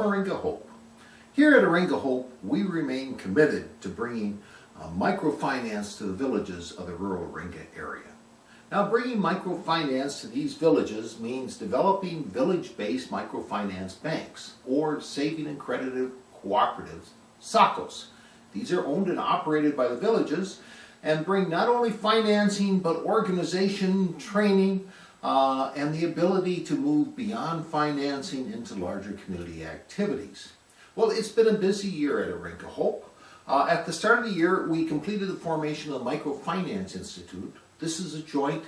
Aringa Hope. Here at Aringa Hope, we remain committed to bringing microfinance to the villages of the rural Aringa area. Now, bringing microfinance to these villages means developing village-based microfinance banks, or saving and credited cooperatives, SACCOs. These are owned and operated by the villages and bring not only financing but organization, training, and the ability to move beyond financing into larger community activities. Well, it's been a busy year at Aringa Hope. At the start of the year, we completed the formation of the Microfinance Institute. This is a joint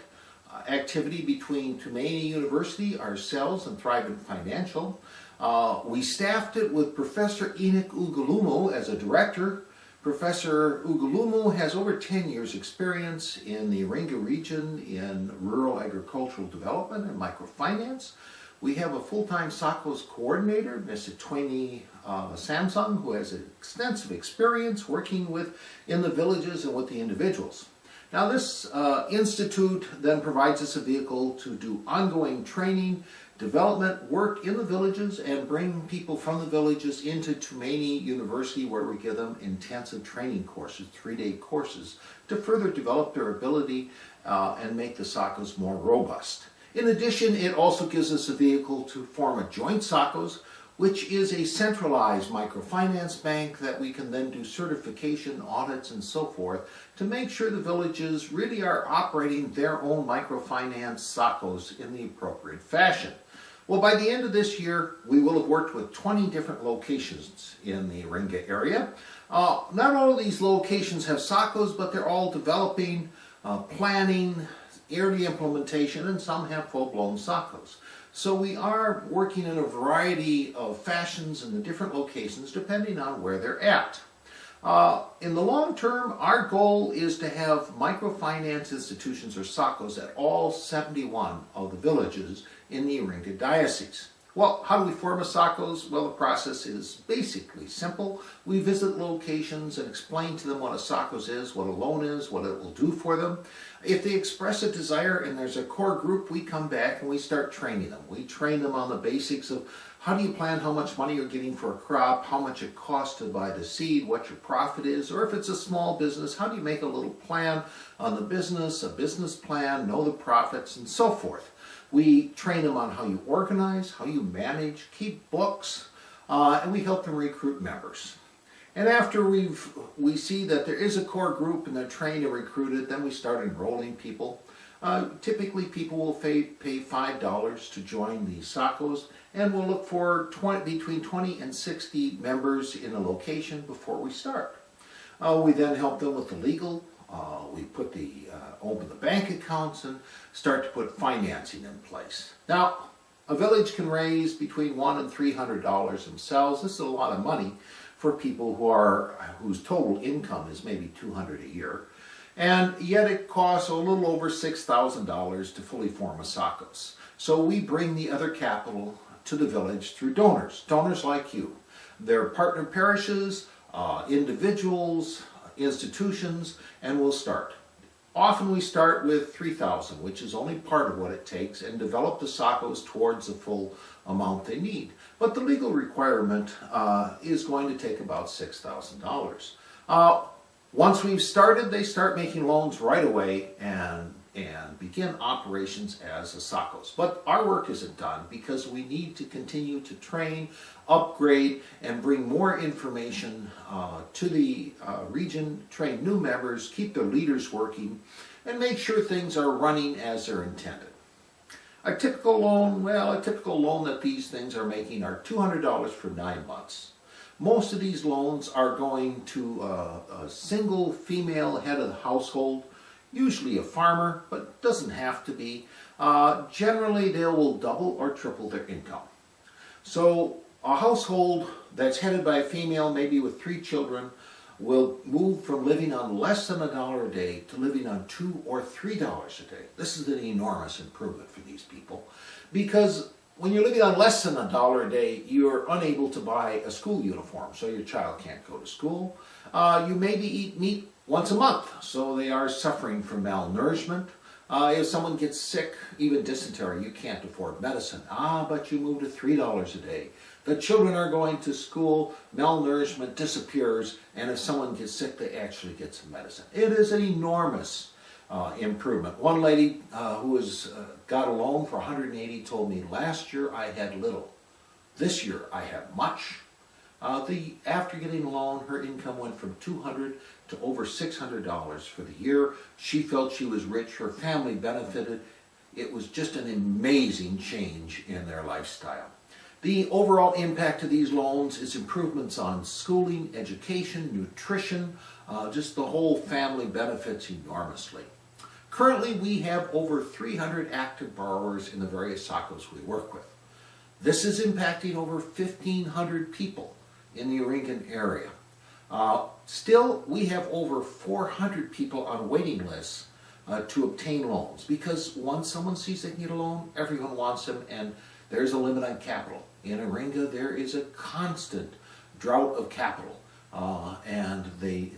activity between Tumaini University, ourselves, and Thrivent Financial. We staffed it with Professor Enoch Ugalumo as a director. Professor Ugalumo has over 10 years experience in the Aringa region in rural agricultural development and microfinance. We have a full-time SACCOs coordinator, Ms. Twaini Samsung, who has extensive experience working in the villages and with the individuals. Now, this institute then provides us a vehicle to do ongoing training, development work in the villages, and bring people from the villages into Tumaini University, where we give them intensive training courses, 3-day courses, to further develop their ability and make the SACCOs more robust. In addition, it also gives us a vehicle to form a joint SACCOs, which is a centralized microfinance bank that we can then do certification, audits, and so forth to make sure the villages really are operating their own microfinance SACCOs in the appropriate fashion. Well, by the end of this year, we will have worked with 20 different locations in the Aringa area. Not all of these locations have SACCOs, but they're all developing, planning, early implementation, and some have full-blown SACCOs. So we are working in a variety of fashions in the different locations depending on where they're at. In the long term, our goal is to have microfinance institutions or SACCOs at all 71 of the villages in the Aringa Diocese. Well, how do we form a SACCOs? Well, the process is basically simple. We visit locations and explain to them what a SACCOs is, what a loan is, what it will do for them. If they express a desire and there's a core group, we come back and we start training them. We train them on the basics of how do you plan how much money you're getting for a crop, how much it costs to buy the seed, what your profit is, or if it's a small business, how do you make a little plan on the business, a business plan, know the profits, and so forth. We train them on how you organize, how you manage, keep books, and we help them recruit members. And after we see that there is a core group and they're trained and recruited, then we start enrolling people. Typically, people will pay $5 to join the SACCOs, and we'll look for between 20 and 60 members in a location before we start. We then help them with the legal. We open the bank accounts and start to put financing in place. Now, a village can raise between $100 and $300 themselves. This is a lot of money for people whose total income is maybe $200 a year. And yet it costs a little over $6,000 to fully form a SACCOs. So we bring the other capital to the village through donors like you. They're partner parishes, individuals, institutions, and we'll start. Often we start with $3,000, which is only part of what it takes, and develop the SACCOs towards the full amount they need. But the legal requirement is going to take about $6,000. Once we've started, they start making loans right away and begin operations as a SACCOs. But our work isn't done because we need to continue to train, upgrade, and bring more information to the region, train new members, keep their leaders working, and make sure things are running as they're intended. A typical loan that these things are making are $200 for 9 months. Most of these loans are going to a single female head of the household, usually a farmer, but doesn't have to be. Generally, they will double or triple their income. So a household that's headed by a female, maybe with 3 children, will move from living on less than $1 a day to living on $2 or $3 a day. This is an enormous improvement for these people, because when you're living on less than $1 a day, you're unable to buy a school uniform, so your child can't go to school. You maybe eat meat once a month, so they are suffering from malnourishment. If someone gets sick, even dysentery, you can't afford medicine. But you move to $3 a day. The children are going to school, malnourishment disappears, and if someone gets sick, they actually get some medicine. It is an enormous improvement. One lady who has got a loan for $180 told me, last year I had little. This year I have much. After getting a loan, her income went from $200 to over $600 for the year. She felt she was rich. Her family benefited. It was just an amazing change in their lifestyle. The overall impact of these loans is improvements on schooling, education, nutrition, just the whole family benefits enormously. Currently, we have over 300 active borrowers in the various SACOs we work with. This is impacting over 1,500 people in the Oringan area. Still, we have over 400 people on waiting lists to obtain loans, because once someone sees they can get a loan, everyone wants them, and there's a limit on capital. In Oringa, there is a constant drought of capital, and the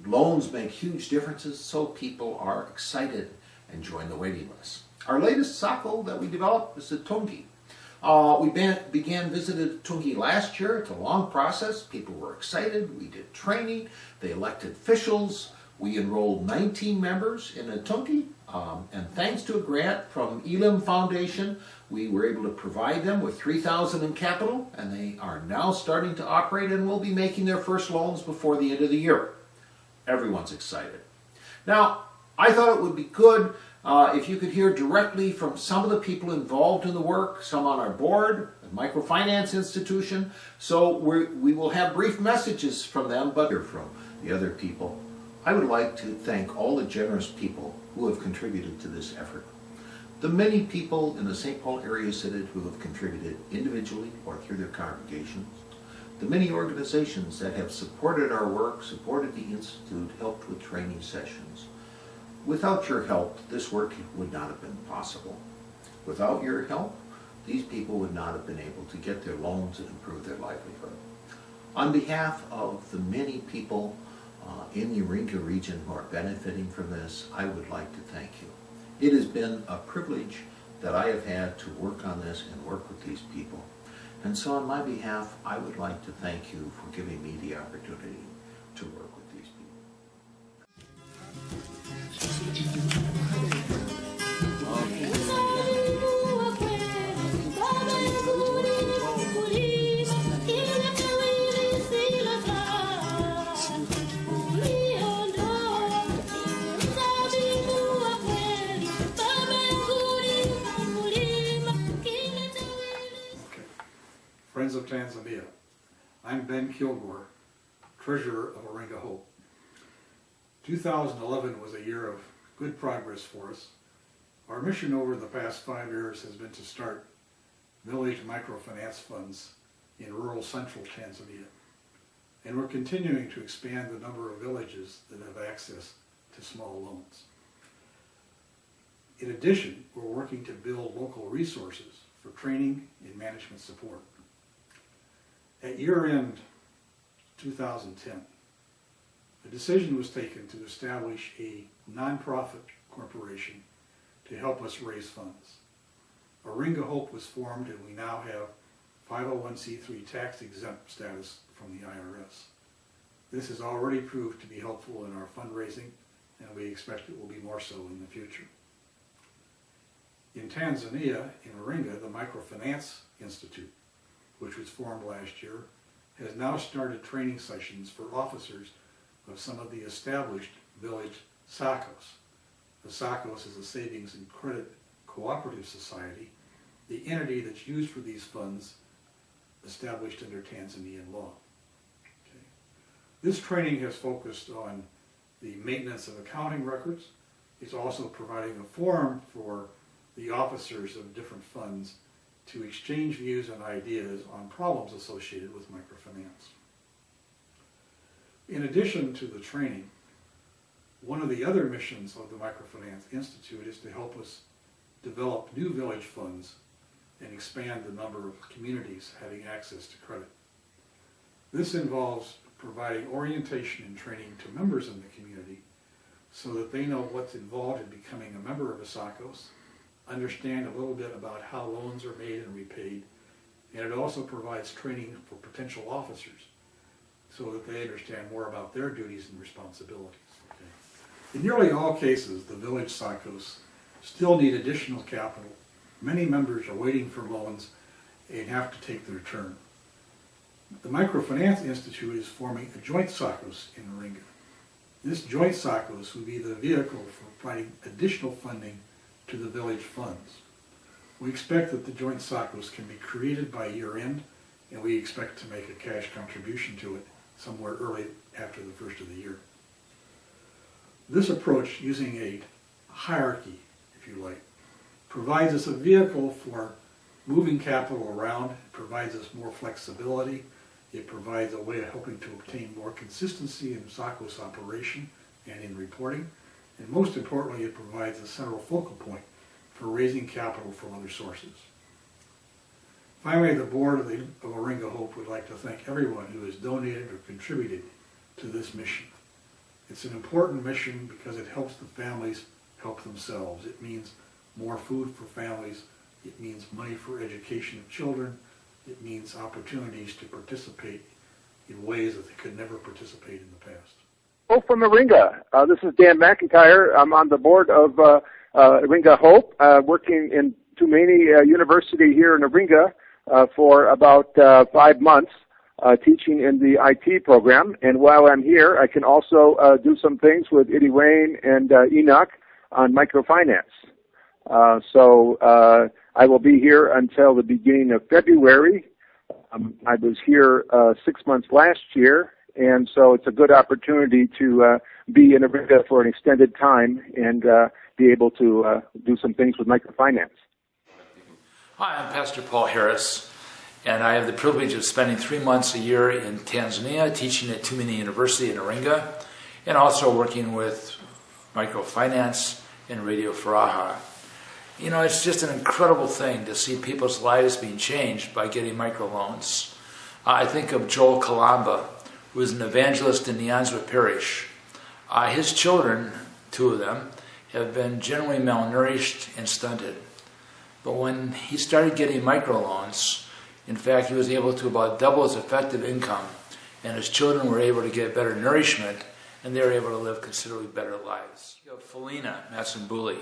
loans make huge differences, so people are excited and join the waiting list. Our latest SACO that we developed is the Tungi. We began visiting Tungi last year. It's a long process. People were excited. We did training. They elected officials. We enrolled 19 members in the Tungi. And thanks to a grant from Elim Foundation, we were able to provide them with $3,000 in capital, and they are now starting to operate and will be making their first loans before the end of the year. Everyone's excited. Now, I thought it would be good if you could hear directly from some of the people involved in the work, some on our board, the microfinance institution. So we will have brief messages from them, but hear from the other people. I would like to thank all the generous people who have contributed to this effort. The many people in the St. Paul area synod who have contributed individually or through their congregations. The many organizations that have supported our work, supported the Institute, helped with training sessions. Without your help, this work would not have been possible. Without your help, these people would not have been able to get their loans and improve their livelihood. On behalf of the many people in the Oringa region who are benefiting from this, I would like to thank you. It has been a privilege that I have had to work on this and work with these people. And so on my behalf, I would like to thank you for giving me the opportunity to work with these people. Friends of Tanzania. I'm Ben Kilgore, Treasurer of Oringa Hope. 2011 was a year of good progress for us. Our mission over the past 5 years has been to start village microfinance funds in rural central Tanzania. And we're continuing to expand the number of villages that have access to small loans. In addition, we're working to build local resources for training and management support. At year-end 2010, a decision was taken to establish a nonprofit corporation to help us raise funds. Oringa Hope was formed, and we now have 501c3 tax-exempt status from the IRS. This has already proved to be helpful in our fundraising, and we expect it will be more so in the future. In Tanzania, in Oringa, the Microfinance Institute, which was formed last year, has now started training sessions for officers of some of the established village SACOs. The SACOs is a Savings and Credit Cooperative Society, the entity that's used for these funds established under Tanzanian law. Okay. This training has focused on the maintenance of accounting records. It's also providing a forum for the officers of different funds to exchange views and ideas on problems associated with microfinance. In addition to the training, one of the other missions of the Microfinance Institute is to help us develop new village funds and expand the number of communities having access to credit. This involves providing orientation and training to members in the community so that they know what's involved in becoming a member of a SACOS, understand a little bit about how loans are made and repaid, and it also provides training for potential officers so that they understand more about their duties and responsibilities. Okay. In nearly all cases, the village SACOS still need additional capital. Many members are waiting for loans and have to take their turn. The Microfinance Institute is forming a joint SACOS in Oringa. This joint SACOS would be the vehicle for providing additional funding to the village funds. We expect that the joint SACOS can be created by year end, and we expect to make a cash contribution to it somewhere early after the first of the year. This approach, using a hierarchy, if you like, provides us a vehicle for moving capital around, it provides us more flexibility, it provides a way of helping to obtain more consistency in SACOS operation and in reporting, and most importantly, it provides a central focal point for raising capital from other sources. Finally, the board of Oringa Hope would like to thank everyone who has donated or contributed to this mission. It's an important mission because it helps the families help themselves. It means more food for families. It means money for education of children. It means opportunities to participate in ways that they could never participate in the past. Oh, from Oringa. This is Dan McIntyre. I'm on the board of Oringa Hope, working in Tumani University here in Oringa for about 5 months, teaching in the IT program. And while I'm here, I can also do some things with Eddie Wayne and Enoch on microfinance. So I will be here until the beginning of February. I was here 6 months last year, and so it's a good opportunity to be in Oringa for an extended time and be able to do some things with microfinance. Hi, I'm Pastor Paul Harris, and I have the privilege of spending 3 months a year in Tanzania teaching at Tumani University in Oringa, and also working with microfinance and Radio Faraha. You know, it's just an incredible thing to see people's lives being changed by getting microloans. I think of Joel Kalamba, who is an evangelist in Nyanzwa Parish. His children, 2 of them, have been generally malnourished and stunted. But when he started getting microloans, in fact, he was able to about double his effective income, and his children were able to get better nourishment, and they were able to live considerably better lives. You have Felina Matsambuli.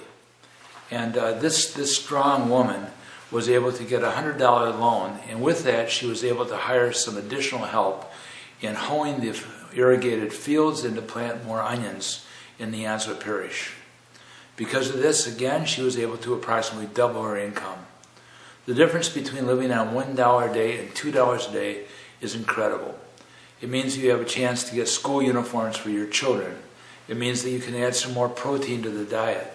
And this strong woman was able to get a $100 loan, and with that she was able to hire some additional help in hoeing the irrigated fields and to plant more onions in the Nyanzwa Parish. Because of this, again, she was able to approximately double her income. The difference between living on $1 a day and $2 a day is incredible. It means you have a chance to get school uniforms for your children. It means that you can add some more protein to the diet.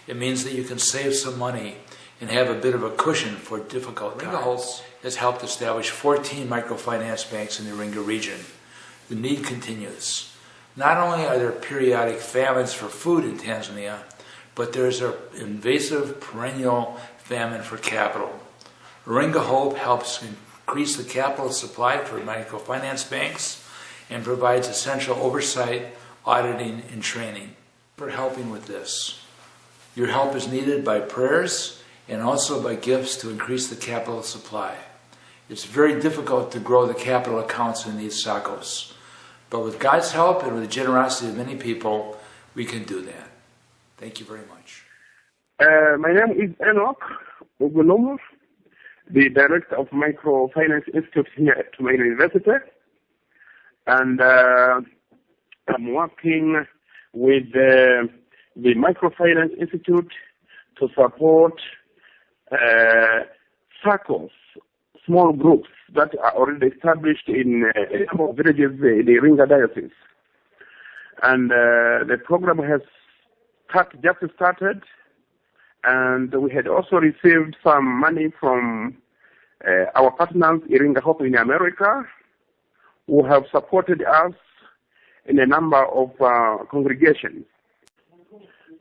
It means that you can save some money and have a bit of a cushion for difficult times. Oringa Hope has helped establish 14 microfinance banks in the Oringa region. The need continues. Not only are there periodic famines for food in Tanzania, but there's an invasive perennial famine for capital. Oringa Hope helps increase the capital supply for microfinance banks and provides essential oversight, auditing, and training. For helping with this. Your help is needed by prayers and also by gifts to increase the capital supply. It's very difficult to grow the capital accounts in these SACOS. But with God's help and with the generosity of many people, we can do that. Thank you very much. My name is Enoch Ogunomo, the Director of Microfinance Institute here at Tumani University. And I'm working with the Microfinance Institute to support SACOS, small groups that are already established in a number of villages in the Oringa Diocese. And the program has just started, and we had also received some money from our partners, Oringa Hope in America, who have supported us in a number of congregations.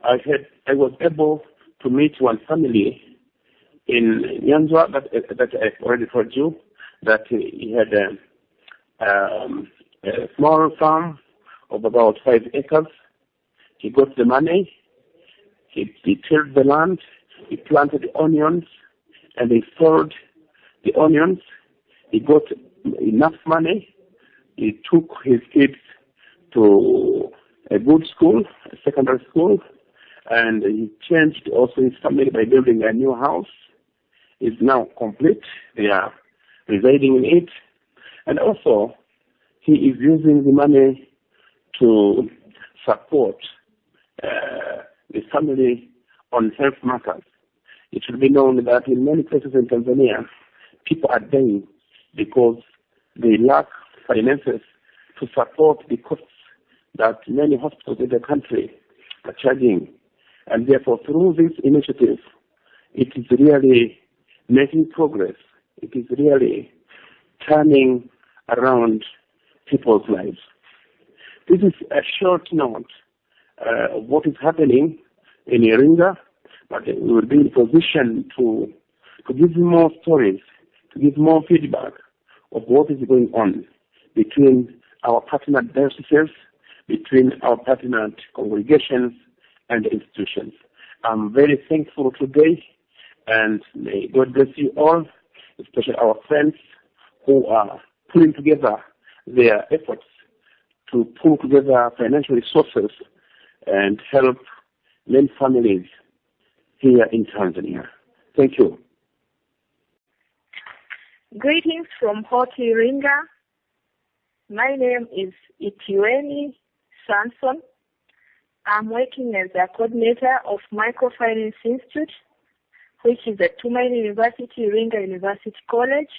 I was able to meet one family in Nyanzwa that I already told you, that he had a small farm of about 5 acres. He got the money, he tilled the land, he planted the onions, and he sold the onions. He got enough money. He took his kids to a good school, a secondary school, and he changed also his family by building a new house. It's now complete. They are residing in it. And also, he is using the money to support the family on health matters. It should be known that in many places in Tanzania, people are dying because they lack finances to support the costs that many hospitals in the country are charging. And therefore, through this initiative, it is really making progress. It is really turning around people's lives. This is a short note of what is happening in Iringa, but we will be in position to give you more stories, to give more feedback of what is going on between our partner dioceses, between our partner congregations and institutions. I'm very thankful today, and may God bless you all, especially our friends who are pulling together their efforts to pull together financial resources and help many families here in Tanzania. Thank you. Greetings from Hot Iringa. My name is Itiweni Samson. I'm working as a coordinator of Microfinance Institute, which is at Tumaini University, Iringa University College.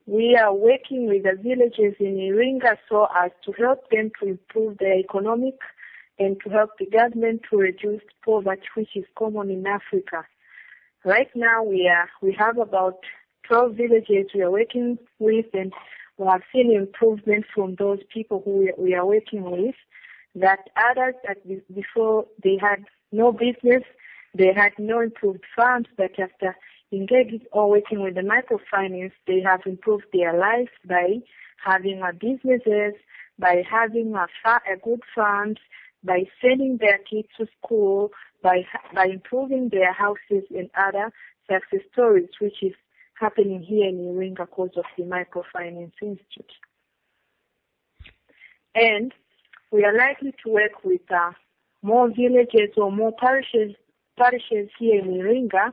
We are working with the villages in Iringa so as to help them to improve their economic and to help the government to reduce poverty, which is common in Africa. Right now, we have about 12 villages we are working with, and we have seen improvement from those people who we are working with. That others that before they had no business, they had no improved farms, but after engaging or working with the microfinance, they have improved their lives by having businesses, by having a good farms, by sending their kids to school, by improving their houses and other success stories, which is happening here in Iringa because of the Microfinance Institute. And we are likely to work with more villages or more parishes here in Iringa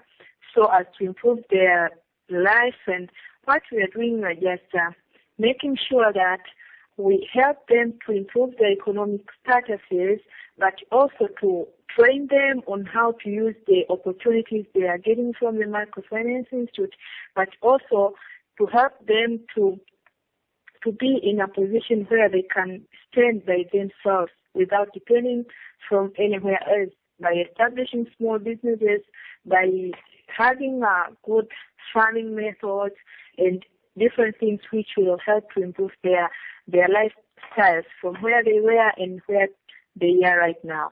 so as to improve their life. And what we are doing is just making sure that we help them to improve their economic statuses, but also to train them on how to use the opportunities they are getting from the Microfinance Institute, but also to help them to be in a position where they can stand by themselves without depending from anywhere else, by establishing small businesses, by having good farming methods and different things which will help to improve their lifestyles from where they were and where they are right now.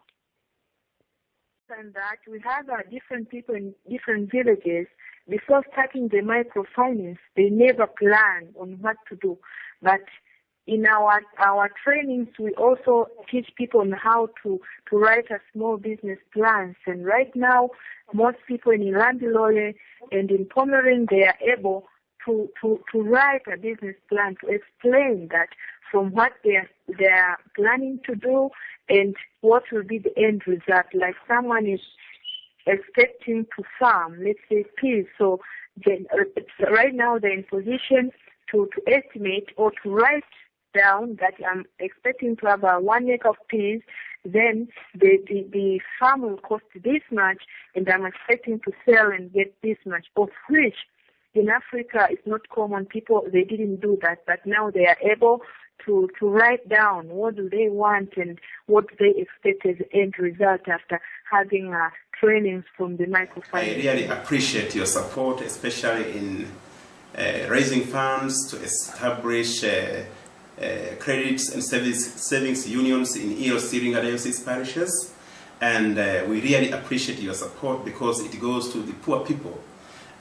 And that we have different people in different villages. Before starting the microfinance, they never plan on what to do. But in our trainings, we also teach people on how to write a small business plans. And right now, most people in Ilandilole and in Pomeranian, they are able to write a business plan to explain that from what they are planning to do and what will be the end result. Like someone is expecting to farm, let's say peas. So right now they're in position to estimate or to write down that I'm expecting to have 1 acre of peas, then the farm will cost this much, and I'm expecting to sell and get this much, of which in Africa it's not common. People, they didn't do that, but now they are able to write down what do they want and what do they expect as the end result after having trainings from the microfinance. I really appreciate your support, especially in raising funds to establish credits and savings unions in EOC Iringa Diocese parishes, and we really appreciate your support because it goes to the poor people,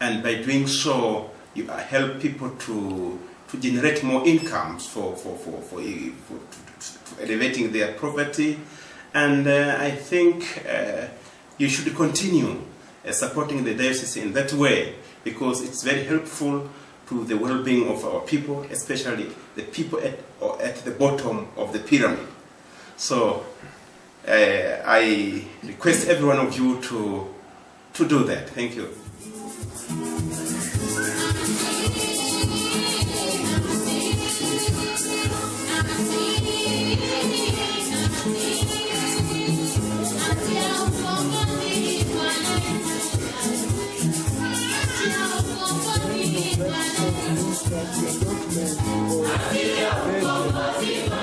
and by doing so you help people to generate more incomes for elevating their poverty And I think you should continue supporting the diocese in that way, because it's very helpful to the well-being of our people, especially the people at the bottom of the pyramid. So I request every one of you to do that. Thank you. Thank you.